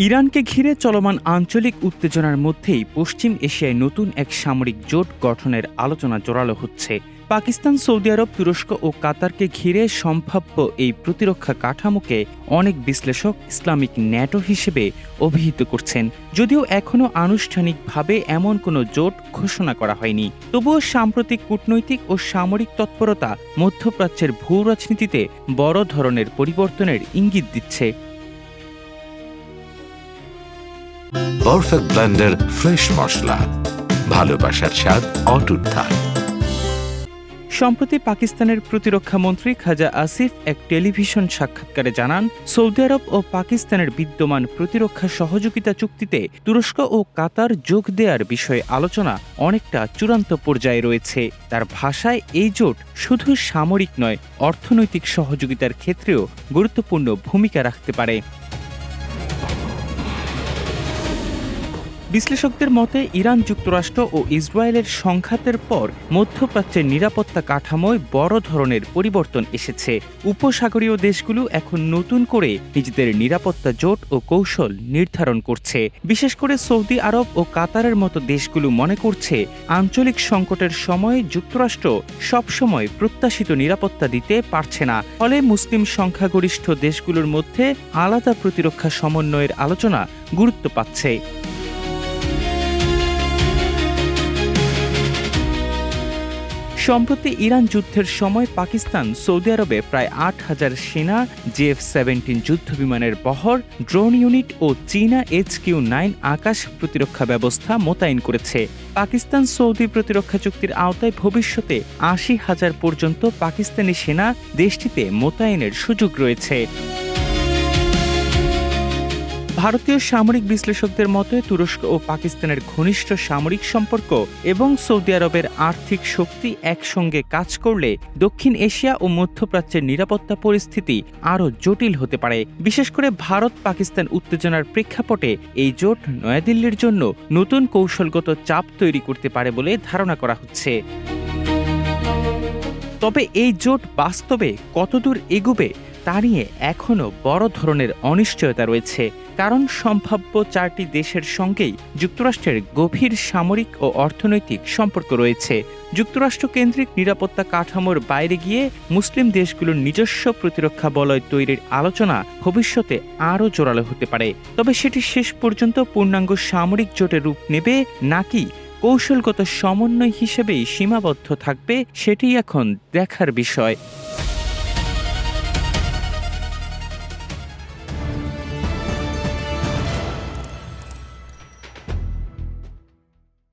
ইরানকে ঘিরে চলমান আঞ্চলিক উত্তেজনার মধ্যেই পশ্চিম এশিয়ায় নতুন এক সামরিক জোট গঠনের আলোচনা জোরালো হচ্ছে। পাকিস্তান, সৌদি আরব, তুরস্ক ও কাতারকে ঘিরে সম্ভাব্য এই প্রতিরক্ষা কাঠামোকে অনেক বিশ্লেষক ইসলামিক ন্যাটো হিসেবে অভিহিত করছেন। যদিও এখনও আনুষ্ঠানিকভাবে এমন কোনো জোট ঘোষণা করা হয়নি, তবুও সাম্প্রতিক কূটনৈতিক ও সামরিক তৎপরতা মধ্যপ্রাচ্যের ভূ রাজনীতিতে বড় ধরনের পরিবর্তনের ইঙ্গিত দিচ্ছে। পারফেক্ট ব্লেন্ডের ফ্রেশ মশলা, ভালোবাসার স্বাদ অটুট থাক। সম্প্রতি পাকিস্তানের প্রতিরক্ষা মন্ত্রী খাজা আসিফ এক টেলিভিশন সাক্ষাৎকারে জানান, সৌদি আরব ও পাকিস্তানের বিদ্যমান প্রতিরক্ষা সহযোগিতা চুক্তিতে তুরস্ক ও কাতার যোগ দেওয়ার বিষয়ে আলোচনা অনেকটা চূড়ান্ত পর্যায়ে রয়েছে। তার ভাষায় এই জোট শুধু সামরিক নয়, অর্থনৈতিক সহযোগিতার ক্ষেত্রেও গুরুত্বপূর্ণ ভূমিকা রাখতে পারে। বিশ্লেষকদের মতে ইরান, যুক্তরাষ্ট্র ও ইসরায়েলের সংঘাতের পর মধ্যপ্রাচ্যের নিরাপত্তা কাঠামোয় বড় ধরনের পরিবর্তন এসেছে। উপসাগরীয় দেশগুলো এখন নতুন করে নিজেদের নিরাপত্তা জোট ও কৌশল নির্ধারণ করছে। বিশেষ করে সৌদি আরব ও কাতারের মতো দেশগুলো মনে করছে, আঞ্চলিক সংকটের সময় যুক্তরাষ্ট্র সবসময় প্রত্যাশিত নিরাপত্তা দিতে পারছে না। ফলে মুসলিম সংখ্যাগরিষ্ঠ দেশগুলোর মধ্যে আলাদা প্রতিরক্ষা সমন্বয়ের আলোচনা গুরুত্ব পাচ্ছে। সম্প্রতি ইরান যুদ্ধের সময় পাকিস্তান সৌদি আরবে প্রায় ৮,০০০ সেনা, JF-17 যুদ্ধবিমানের বহর, ড্রোন ইউনিট ও চীনা HQ-9 আকাশ প্রতিরক্ষা ব্যবস্থা মোতায়েন করেছে। পাকিস্তান সৌদি প্রতিরক্ষা চুক্তির আওতায় ভবিষ্যতে ৮০,০০০ পর্যন্ত পাকিস্তানি সেনা দেশটিতে মোতায়েনের সুযোগ রয়েছে। ভারতীয় সামরিক বিশ্লেষকদের মতে তুরস্ক ও পাকিস্তানের ঘনিষ্ঠ সামরিক সম্পর্ক এবং সৌদি আরবের আর্থিক শক্তি একসঙ্গে কাজ করলে দক্ষিণ এশিয়া ও মধ্যপ্রাচ্যের নিরাপত্তা পরিস্থিতি আরও জটিল হতে পারে। বিশেষ করে ভারত পাকিস্তান উত্তেজনার প্রেক্ষাপটে এই জোট নয়াদিল্লির জন্য নতুন কৌশলগত চাপ তৈরি করতে পারে বলে ধারণা করা হচ্ছে। তবে এই জোট বাস্তবে কতদূর এগোবে তা নিয়ে এখনও বড় ধরনের অনিশ্চয়তা রয়েছে। কারণ সম্ভাব্য 4টি দেশের সঙ্গেই যুক্তরাষ্ট্রের গভীর সামরিক ও অর্থনৈতিক সম্পর্ক রয়েছে। যুক্তরাষ্ট্র কেন্দ্রিক নিরাপত্তা কাঠামোর বাইরে গিয়ে মুসলিম দেশগুলোর নিজস্ব প্রতিরক্ষা বলয় তৈরির আলোচনা ভবিষ্যতে আরও জোরালো হতে পারে। তবে সেটি শেষ পর্যন্ত পূর্ণাঙ্গ সামরিক জোটে রূপ নেবে নাকি কৌশলগত সমন্বয় হিসেবেই সীমাবদ্ধ থাকবে, সেটি এখন দেখার বিষয়।